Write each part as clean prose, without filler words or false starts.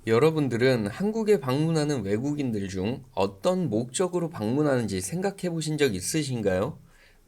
여러분들은 한국에 방문하는 외국인들 중 어떤 목적으로 방문하는지 생각해 보신 적 있으신가요?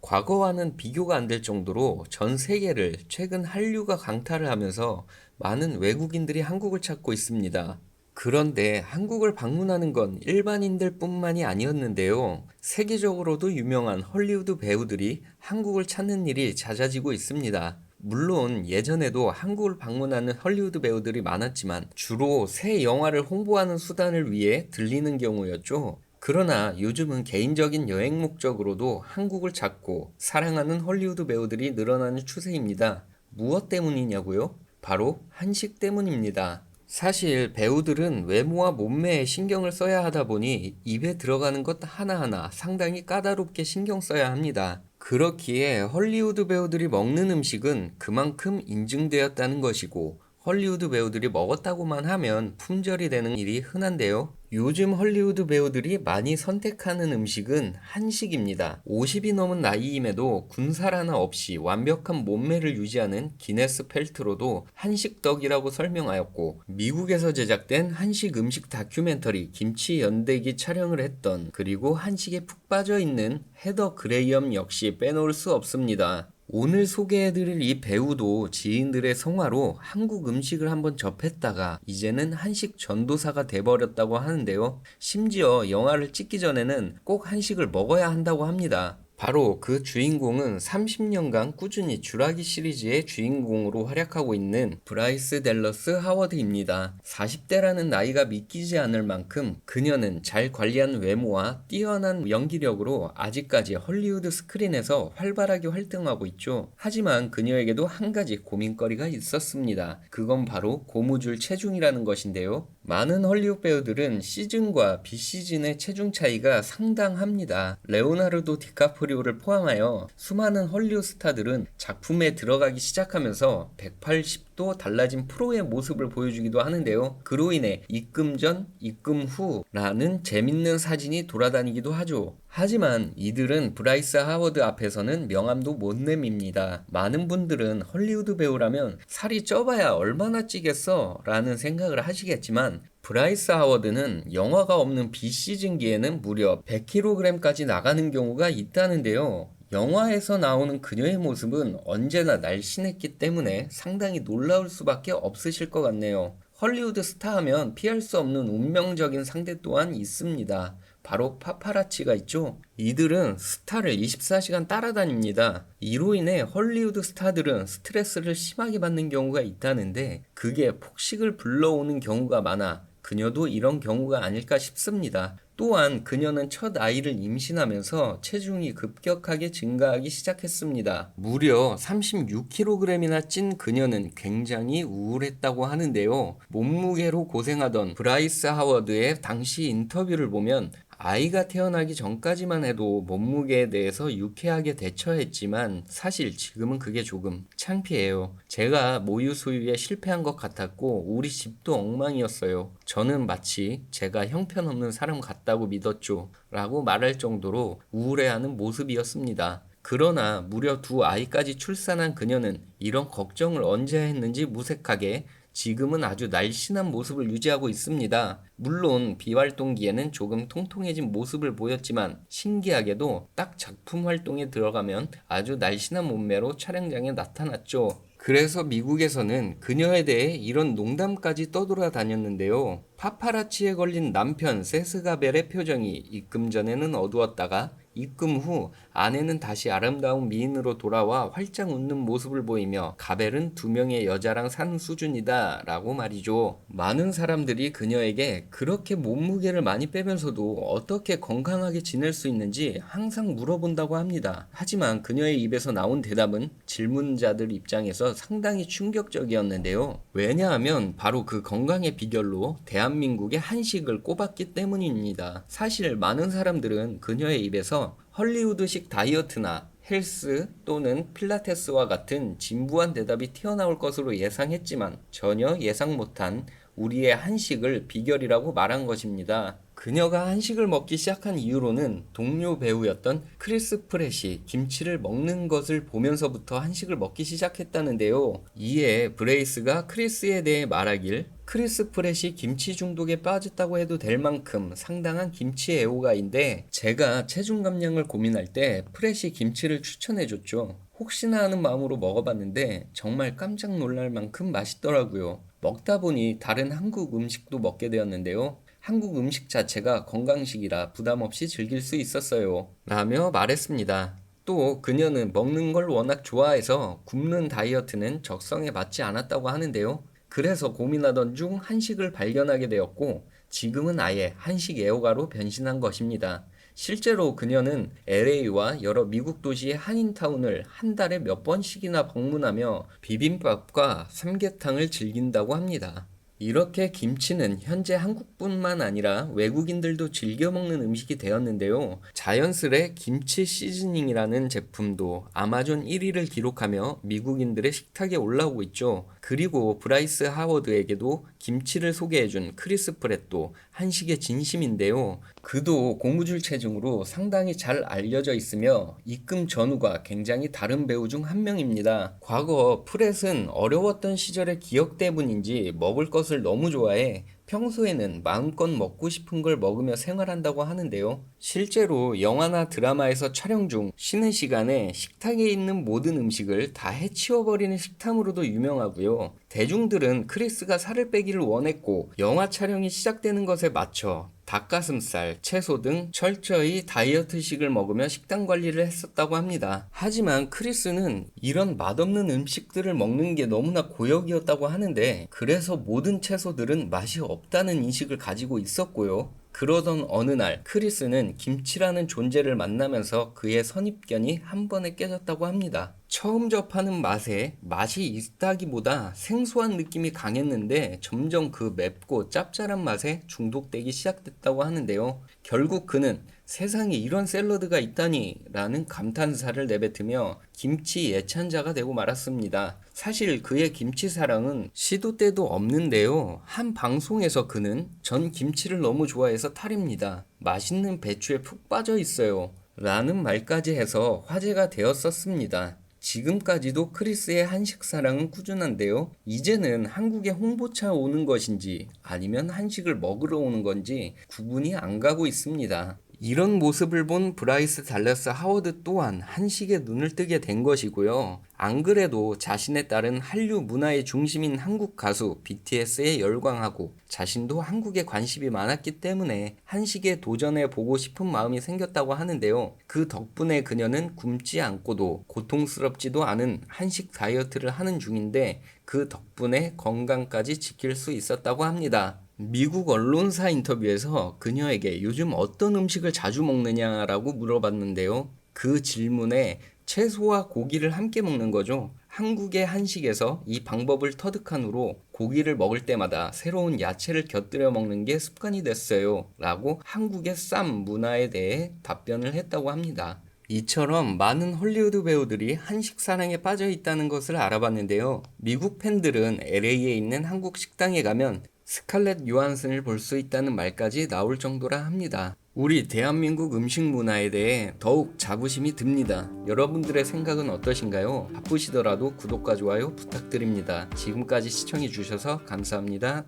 과거와는 비교가 안 될 정도로 전 세계를 최근 한류가 강타를 하면서 많은 외국인들이 한국을 찾고 있습니다. 그런데 한국을 방문하는 건 일반인들 뿐만이 아니었는데요. 세계적으로도 유명한 헐리우드 배우들이 한국을 찾는 일이 잦아지고 있습니다. 물론 예전에도 한국을 방문하는 헐리우드 배우들이 많았지만 주로 새 영화를 홍보하는 수단을 위해 들리는 경우였죠. 그러나 요즘은 개인적인 여행 목적으로도 한국을 찾고 사랑하는 헐리우드 배우들이 늘어나는 추세입니다. 무엇 때문이냐고요? 바로 한식 때문입니다. 사실 배우들은 외모와 몸매에 신경을 써야 하다 보니 입에 들어가는 것 하나하나 상당히 까다롭게 신경 써야 합니다. 그렇기에 헐리우드 배우들이 먹는 음식은 그만큼 인증되었다는 것이고, 헐리우드 배우들이 먹었다고만 하면 품절이 되는 일이 흔한데요. 요즘 헐리우드 배우들이 많이 선택하는 음식은 한식입니다. 50이 넘은 나이임에도 군살 하나 없이 완벽한 몸매를 유지하는 기네스 펠트로도 한식덕이라고 설명하였고, 미국에서 제작된 한식 음식 다큐멘터리 김치 연대기 촬영을 했던, 그리고 한식에 푹 빠져 있는 헤더 그레이엄 역시 빼놓을 수 없습니다. 오늘 소개해드릴 이 배우도 지인들의 성화로 한국 음식을 한번 접했다가 이제는 한식 전도사가 돼버렸다고 하는데요. 심지어 영화를 찍기 전에는 꼭 한식을 먹어야 한다고 합니다. 바로 그 주인공은 30년간 꾸준히 쥬라기 시리즈의 주인공으로 활약하고 있는 브라이스 댈러스 하워드입니다. 40대라는 나이가 믿기지 않을 만큼 그녀는 잘 관리한 외모와 뛰어난 연기력으로 아직까지 헐리우드 스크린에서 활발하게 활동하고 있죠. 하지만 그녀에게도 한 가지 고민거리가 있었습니다. 그건 바로 고무줄 체중이라는 것인데요. 많은 헐리우드 배우들은 시즌과 비시즌의 체중 차이가 상당합니다. 레오나르도 디카프리오를 포함하여 수많은 헐리우드 스타들은 작품에 들어가기 시작하면서 180도 달라진 프로의 모습을 보여주기도 하는데요. 그로 인해 입금 전, 입금 후라는 재밌는 사진이 돌아다니기도 하죠. 하지만 이들은 브라이스 하워드 앞에서는 명함도 못 내밉니다. 많은 분들은 헐리우드 배우라면 살이 쪄봐야 얼마나 찌겠어 라는 생각을 하시겠지만, 브라이스 하워드는 영화가 없는 비시즌기에는 무려 100kg까지 나가는 경우가 있다는데요. 영화에서 나오는 그녀의 모습은 언제나 날씬했기 때문에 상당히 놀라울 수밖에 없으실 것 같네요. 헐리우드 스타하면 피할 수 없는 운명적인 상대 또한 있습니다. 바로 파파라치가 있죠. 이들은 스타를 24시간 따라다닙니다. 이로 인해 헐리우드 스타들은 스트레스를 심하게 받는 경우가 있다는데, 그게 폭식을 불러오는 경우가 많아 그녀도 이런 경우가 아닐까 싶습니다. 또한 그녀는 첫 아이를 임신하면서 체중이 급격하게 증가하기 시작했습니다. 무려 36kg이나 찐 그녀는 굉장히 우울했다고 하는데요. 몸무게로 고생하던 브라이스 하워드의 당시 인터뷰를 보면 아이가 태어나기 전까지만 해도 몸무게에 대해서 유쾌하게 대처했지만 사실 지금은 그게 조금 창피해요. 제가 모유 수유에 실패한 것 같았고 우리 집도 엉망이었어요. 저는 마치 제가 형편없는 사람 같다고 믿었죠. 라고 말할 정도로 우울해하는 모습이었습니다. 그러나 무려 두 아이까지 출산한 그녀는 이런 걱정을 언제 했는지 무색하게 지금은 아주 날씬한 모습을 유지하고 있습니다. 물론 비활동기에는 조금 통통해진 모습을 보였지만 신기하게도 딱 작품 활동에 들어가면 아주 날씬한 몸매로 촬영장에 나타났죠. 그래서 미국에서는 그녀에 대해 이런 농담까지 떠돌아다녔는데요. 파파라치에 걸린 남편 세스 가벨의 표정이 입금 전에는 어두웠다가 입금 후 아내는 다시 아름다운 미인으로 돌아와 활짝 웃는 모습을 보이며 가벨은 두 명의 여자랑 산 수준이다 라고 말이죠. 많은 사람들이 그녀에게 그렇게 몸무게를 많이 빼면서도 어떻게 건강하게 지낼 수 있는지 항상 물어본다고 합니다. 하지만 그녀의 입에서 나온 대답은 질문자들 입장에서 상당히 충격적이었는데요. 왜냐하면 바로 그 건강의 비결로 대한민국의 한식을 꼽았기 때문입니다. 사실 많은 사람들은 그녀의 입에서 헐리우드식 다이어트나 헬스 또는 필라테스와 같은 진부한 대답이 튀어나올 것으로 예상했지만 전혀 예상 못한 우리의 한식을 비결이라고 말한 것입니다. 그녀가 한식을 먹기 시작한 이유로는 동료 배우였던 크리스 프렛이 김치를 먹는 것을 보면서부터 한식을 먹기 시작했다는데요. 이에 브레이스가 크리스에 대해 말하길, 크리스 프렛이 김치 중독에 빠졌다고 해도 될 만큼 상당한 김치 애호가인데, 제가 체중 감량을 고민할 때 프렛이 김치를 추천해줬죠. 혹시나 하는 마음으로 먹어봤는데 정말 깜짝 놀랄 만큼 맛있더라고요. 먹다 보니 다른 한국 음식도 먹게 되었는데요. 한국 음식 자체가 건강식이라 부담 없이 즐길 수 있었어요. 라며 말했습니다. 또 그녀는 먹는 걸 워낙 좋아해서 굶는 다이어트는 적성에 맞지 않았다고 하는데요. 그래서 고민하던 중 한식을 발견하게 되었고, 지금은 아예 한식 애호가로 변신한 것입니다. 실제로 그녀는 LA와 여러 미국 도시의 한인타운을 한 달에 몇 번씩이나 방문하며 비빔밥과 삼계탕을 즐긴다고 합니다. 이렇게 김치는 현재 한국뿐만 아니라 외국인들도 즐겨 먹는 음식이 되었는데요. 자연스레 김치 시즈닝이라는 제품도 아마존 1위를 기록하며 미국인들의 식탁에 올라오고 있죠. 그리고 브라이스 하워드에게도 김치를 소개해준 크리스 프렛도 한식의 진심인데요. 그도 고무줄 체중으로 상당히 잘 알려져 있으며 입금 전후가 굉장히 다른 배우 중 한 명입니다. 과거 프렛은 어려웠던 시절의 기억 때문인지 먹을 것을 너무 좋아해 평소에는 마음껏 먹고 싶은 걸 먹으며 생활한다고 하는데요. 실제로 영화나 드라마에서 촬영 중 쉬는 시간에 식탁에 있는 모든 음식을 다 해치워버리는 식탐으로도 유명하고요. 대중들은 크리스가 살을 빼기를 원했고 영화 촬영이 시작되는 것에 맞춰 닭가슴살, 채소 등 철저히 다이어트식을 먹으며 식단 관리를 했었다고 합니다. 하지만 크리스는 이런 맛없는 음식들을 먹는 게 너무나 고역이었다고 하는데, 그래서 모든 채소들은 맛이 없다는 인식을 가지고 있었고요. 그러던 어느 날 크리스는 김치라는 존재를 만나면서 그의 선입견이 한 번에 깨졌다고 합니다. 처음 접하는 맛이 있다기보다 생소한 느낌이 강했는데 점점 그 맵고 짭짤한 맛에 중독되기 시작됐다고 하는데요. 결국 그는 세상에 이런 샐러드가 있다니 라는 감탄사를 내뱉으며 김치 애찬자가 되고 말았습니다. 사실 그의 김치 사랑은 시도 때도 없는데요. 한 방송에서 그는 전 김치를 너무 좋아해서 탈입니다. 맛있는 배추에 푹 빠져 있어요. 라는 말까지 해서 화제가 되었었습니다. 지금까지도 크리스의 한식 사랑은 꾸준한데요. 이제는 한국에 홍보차 오는 것인지 아니면 한식을 먹으러 오는 건지 구분이 안 가고 있습니다. 이런 모습을 본 브라이스 달러스 하워드 또한 한식에 눈을 뜨게 된 것이고요. 안 그래도 자신에 따른 한류 문화의 중심인 한국 가수 BTS에 열광하고 자신도 한국에 관심이 많았기 때문에 한식에 도전해 보고 싶은 마음이 생겼다고 하는데요. 그 덕분에 그녀는 굶지 않고도 고통스럽지도 않은 한식 다이어트를 하는 중인데, 그 덕분에 건강까지 지킬 수 있었다고 합니다. 미국 언론사 인터뷰에서 그녀에게 요즘 어떤 음식을 자주 먹느냐라고 물어봤는데요. 그 질문에 채소와 고기를 함께 먹는 거죠. 한국의 한식에서 이 방법을 터득한 후로 고기를 먹을 때마다 새로운 야채를 곁들여 먹는 게 습관이 됐어요. 라고 한국의 쌈 문화에 대해 답변을 했다고 합니다. 이처럼 많은 헐리우드 배우들이 한식 사랑에 빠져 있다는 것을 알아봤는데요. 미국 팬들은 LA에 있는 한국 식당에 가면 스칼렛 요한슨을 볼 수 있다는 말까지 나올 정도라 합니다. 우리 대한민국 음식 문화에 대해 더욱 자부심이 듭니다. 여러분들의 생각은 어떠신가요? 바쁘시더라도 구독과 좋아요 부탁드립니다. 지금까지 시청해주셔서 감사합니다.